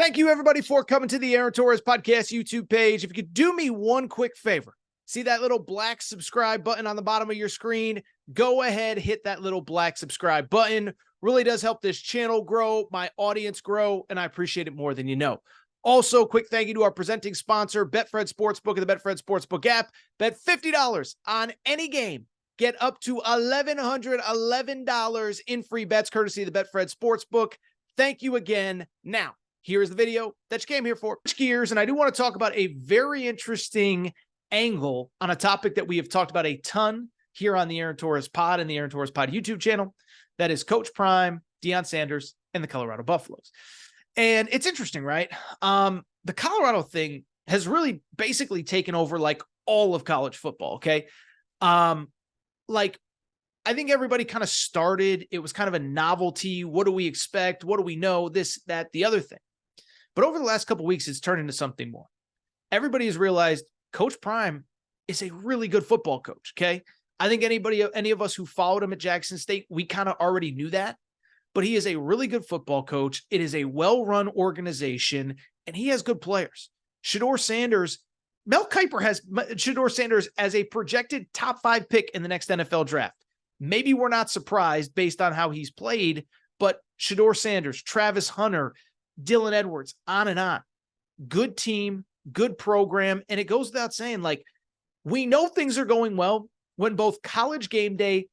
Thank you, everybody, for coming to the Aaron Torres Podcast YouTube page. If you could do me one quick favor, see that little black subscribe button on the bottom of your screen? Go ahead, hit that little black subscribe button. Really does help this channel grow, my audience grow, and I appreciate it more than you know. Also, quick thank you to our presenting sponsor, Betfred Sportsbook and the Betfred Sportsbook app. Bet $50 on any game. Get up to $1,111 in free bets courtesy of the Betfred Sportsbook. Thank you again. Now, here's the video that you came here for. Switch gears, and I do want to talk about a very interesting angle on a topic that we have talked about a ton here on the Aaron Torres Pod and the Aaron Torres Pod YouTube channel. That is Coach Prime, Deion Sanders, and the Colorado Buffaloes. And it's interesting, right? The Colorado thing has really basically taken over like all of college football, okay? I think everybody kind of started, it was kind of a novelty. What do we expect? What do we know? This, that, the other thing. But over the last couple of weeks, it's turned into something more. Everybody has realized Coach Prime is a really good football coach, okay? I think any of us who followed him at Jackson State, we kind of already knew that. But he is a really good football coach. It is a well-run organization, and he has good players. Shedeur Sanders, Mel Kiper has Shedeur Sanders as a projected top 5 pick in the next NFL draft. Maybe we're not surprised based on how he's played, but Shedeur Sanders, Travis Hunter, Dylan Edwards, on and on. Good team, good program. And it goes without saying, like, we know things are going well when both College Game Day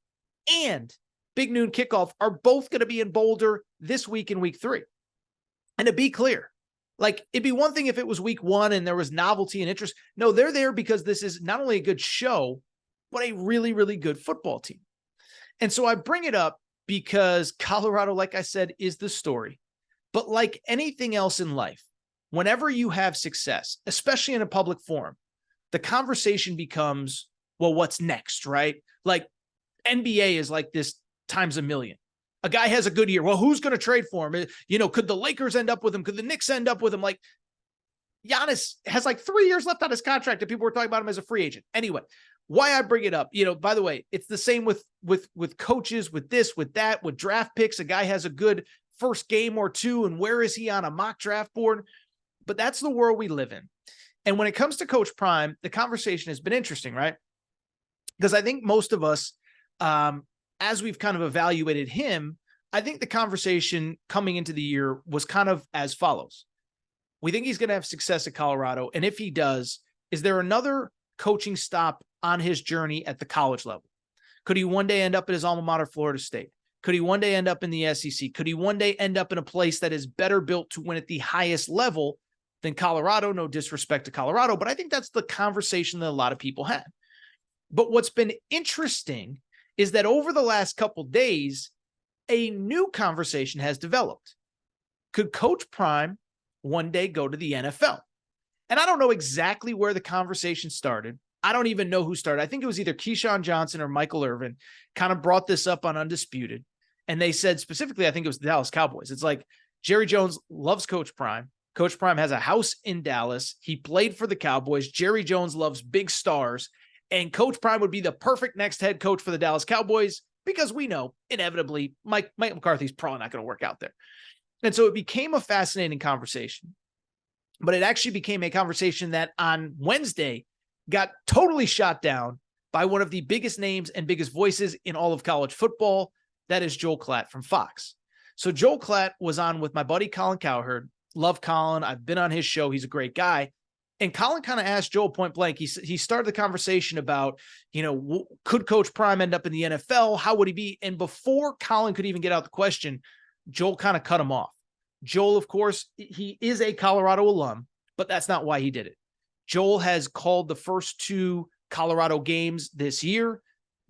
and Big Noon Kickoff are both going to be in Boulder this week in week 3. And to be clear, like, it'd be one thing if it was week 1 and there was novelty and interest. No, they're there because this is not only a good show, but a really, really good football team. And so I bring it up because Colorado, like I said, is the story. But like anything else in life, whenever you have success, especially in a public forum, the conversation becomes, well, what's next, right? Like NBA is like this times a million. A guy has a good year. Well, who's going to trade for him? You know, could the Lakers end up with him? Could the Knicks end up with him? Like, Giannis has like 3 years left on his contract and people were talking about him as a free agent. Anyway, why I bring it up, you know, by the way, it's the same with coaches, with this, with that, with draft picks. A guy has a good first game or two, and where is he on a mock draft board? But that's the world we live in. And when it comes to Coach Prime, the conversation has been interesting, right? Because I think most of us, as we've kind of evaluated him, I think the conversation coming into the year was kind of as follows. We think he's going to have success at Colorado. And if he does, is there another coaching stop on his journey at the college level? Could he one day end up at his alma mater, Florida State? Could he one day end up in the SEC? Could he one day end up in a place that is better built to win at the highest level than Colorado? No disrespect to Colorado, but I think that's the conversation that a lot of people had. But what's been interesting is that over the last couple days, a new conversation has developed. Could Coach Prime one day go to the NFL? And I don't know exactly where the conversation started. I don't even know who started. I think it was either Keyshawn Johnson or Michael Irvin kind of brought this up on Undisputed. And they said specifically, I think it was the Dallas Cowboys. It's like Jerry Jones loves Coach Prime. Coach Prime has a house in Dallas. He played for the Cowboys. Jerry Jones loves big stars. And Coach Prime would be the perfect next head coach for the Dallas Cowboys because we know inevitably Mike McCarthy's probably not going to work out there. And so it became a fascinating conversation. But it actually became a conversation that on Wednesday got totally shot down by one of the biggest names and biggest voices in all of college football. That is Joel Klatt from Fox. So Joel Klatt was on with my buddy Colin Cowherd. Love Colin. I've been on his show. He's a great guy. And Colin kind of asked Joel point blank. He started the conversation about, you know, could Coach Prime end up in the NFL? How would he be? And before Colin could even get out the question, Joel kind of cut him off. Joel, of course, he is a Colorado alum, but that's not why he did it. Joel has called the first 2 Colorado games this year.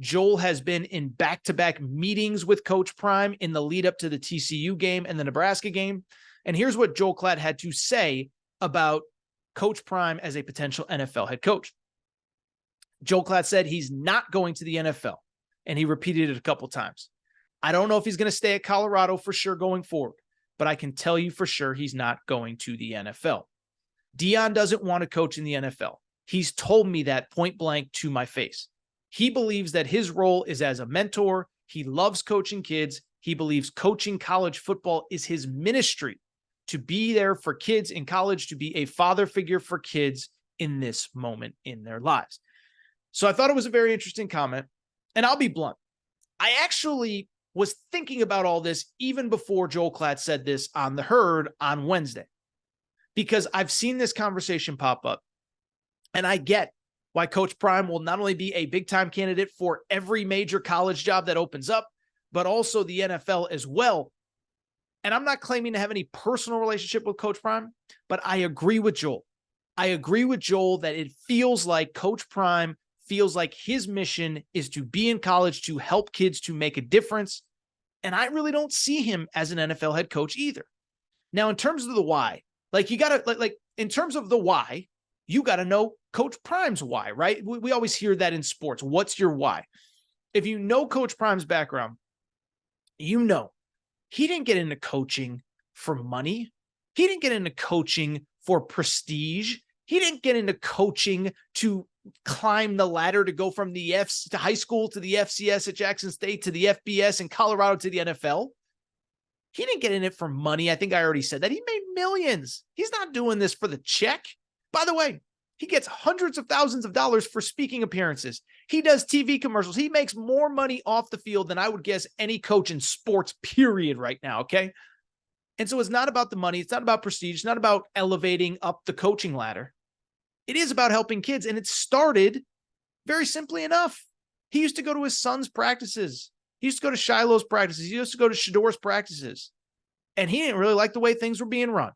Joel has been in back-to-back meetings with Coach Prime in the lead up to the TCU game and the Nebraska game. And here's what Joel Klatt had to say about Coach Prime as a potential NFL head coach. Joel Klatt said he's not going to the NFL, and he repeated it a couple times. I don't know if he's going to stay at Colorado for sure going forward, but I can tell you for sure he's not going to the NFL. Deion doesn't want to coach in the NFL. He's told me that point blank to my face. He believes that his role is as a mentor. He loves coaching kids. He believes coaching college football is his ministry. to be there for kids in college, to be a father figure for kids in this moment in their lives. So I thought it was a very interesting comment. And I'll be blunt. I actually was thinking about all this even before Joel Klatt said this on The Herd on Wednesday, because I've seen this conversation pop up. And I get why Coach Prime will not only be a big-time candidate for every major college job that opens up, but also the NFL as well. And I'm not claiming to have any personal relationship with Coach Prime, but I agree with Joel. I agree with Joel that it feels like Coach Prime feels like his mission is to be in college, to help kids, to make a difference. And I really don't see him as an NFL head coach either. Now, in terms of the why, like you got to, like in terms of the why, you got to know Coach Prime's why, right? We always hear that in sports. What's your why? If you know Coach Prime's background, you know he didn't get into coaching for money. He didn't get into coaching for prestige. He didn't get into coaching to climb the ladder to go from the to high school to the FCS at Jackson State to the FBS in Colorado to the NFL. He didn't get in it for money. I think I already said that. He made millions. He's not doing this for the check. By the way, he gets hundreds of thousands of dollars for speaking appearances. He does TV commercials. He makes more money off the field than I would guess any coach in sports, period, right now, okay? And so it's not about the money. It's not about prestige. It's not about elevating up the coaching ladder. It is about helping kids. And it started very simply enough. He used to go to his son's practices. He used to go to Shiloh's practices. He used to go to Shador's practices. And he didn't really like the way things were being run.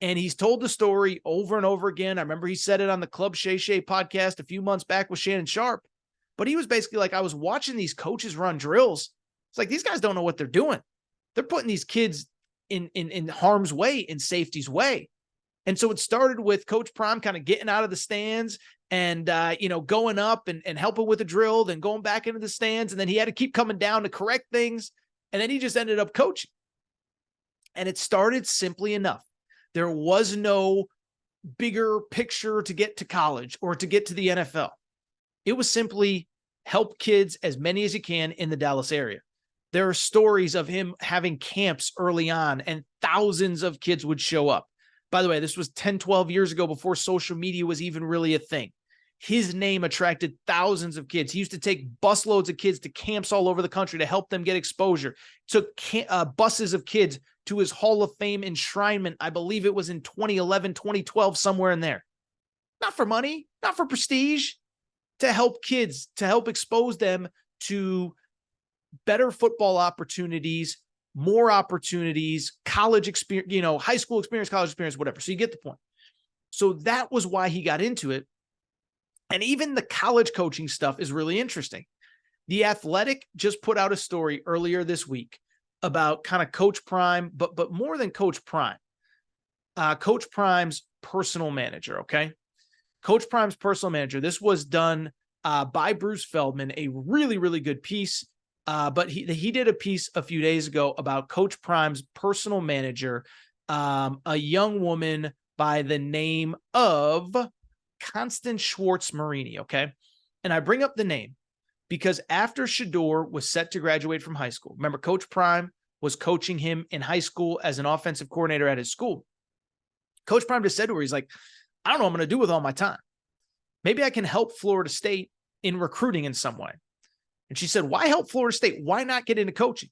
And he's told the story over and over again. I remember he said it on the Club Shay Shay podcast a few months back with Shannon Sharp. But he was basically like, I was watching these coaches run drills. It's like, these guys don't know what they're doing. They're putting these kids in harm's way, in safety's way. And so it started with Coach Prime kind of getting out of the stands and, going up and helping with the drill, then going back into the stands. And then he had to keep coming down to correct things. And then he just ended up coaching. And it started simply enough. There was no bigger picture to get to college or to get to the NFL. It was simply help kids, as many as you can, in the Dallas area. There are stories of him having camps early on and thousands of kids would show up. By the way, this was 10, 12 years ago before social media was even really a thing. His name attracted thousands of kids. He used to take busloads of kids to camps all over the country to help them get exposure. Took buses of kids to his Hall of Fame enshrinement. I believe it was in 2011, 2012, somewhere in there. Not for money, not for prestige, to help kids, to help expose them to better football opportunities, more opportunities, college experience, high school experience, college experience, whatever. So you get the point. So that was why he got into it. And even the college coaching stuff is really interesting. The Athletic just put out a story earlier this week about kind of Coach Prime, but more than Coach Prime, Coach Prime's personal manager, okay? Coach Prime's personal manager. This was done by Bruce Feldman, a really, really good piece. But he did a piece a few days ago about Coach Prime's personal manager, a young woman by the name of Constance Schwartz-Marini, okay? And I bring up the name because after Shador was set to graduate from high school, remember Coach Prime was coaching him in high school as an offensive coordinator at his school. Coach Prime just said to her, he's like, I don't know what I'm going to do with all my time. Maybe I can help Florida State in recruiting in some way. And she said, why help Florida State? Why not get into coaching?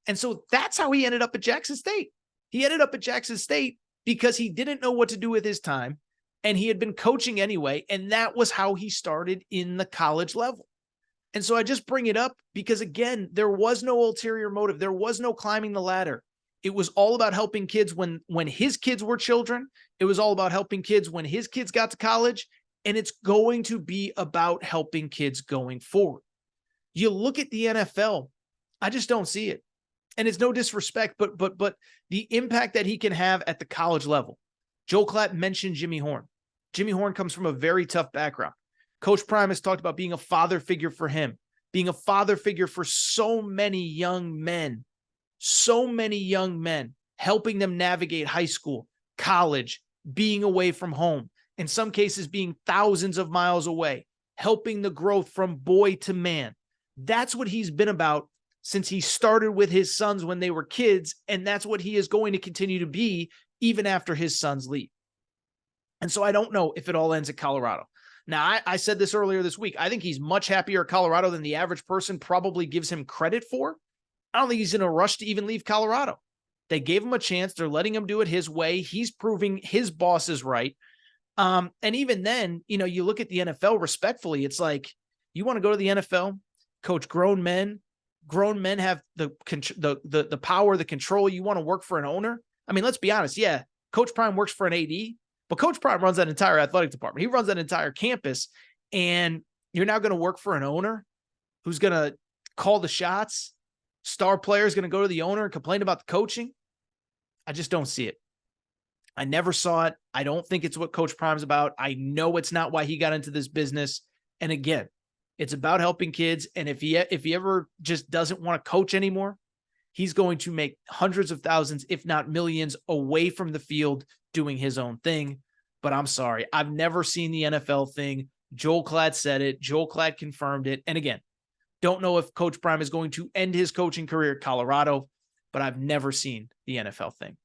And so that's how he ended up at Jackson State. He ended up at Jackson State because he didn't know what to do with his time. And he had been coaching anyway. And that was how he started in the college level. And so I just bring it up because, again, there was no ulterior motive. There was no climbing the ladder. It was all about helping kids when his kids were children. It was all about helping kids when his kids got to college. And it's going to be about helping kids going forward. You look at the NFL, I just don't see it. And it's no disrespect, but the impact that he can have at the college level. Joel Klatt mentioned Jimmy Horn. Jimmy Horn comes from a very tough background. Coach Prime has talked about being a father figure for him, being a father figure for so many young men, helping them navigate high school, college, being away from home, in some cases being thousands of miles away, helping the growth from boy to man. That's what he's been about since he started with his sons when they were kids, and that's what he is going to continue to be even after his sons leave. And so I don't know if it all ends at Colorado. Now, I said this earlier this week. I think he's much happier at Colorado than the average person probably gives him credit for. I don't think he's in a rush to even leave Colorado. They gave him a chance. They're letting him do it his way. He's proving his boss is right. And even then, you look at the NFL respectfully. It's like, you want to go to the NFL, coach grown men. Grown men have the power, the control. You want to work for an owner. I mean, let's be honest. Yeah, Coach Prime works for an AD, but Coach Prime runs that entire athletic department. He runs that entire campus, and you're now going to work for an owner who's going to call the shots. Star player is going to go to the owner and complain about the coaching. I just don't see it. I never saw it. I don't think it's what Coach Prime's about. I know it's not why he got into this business. And again, it's about helping kids. And if he ever just doesn't want to coach anymore, he's going to make hundreds of thousands, if not millions, away from the field doing his own thing. But I'm sorry, I've never seen the NFL thing. Joel Klatt said it. Joel Klatt confirmed it. And again, don't know if Coach Prime is going to end his coaching career at Colorado, but I've never seen the NFL thing.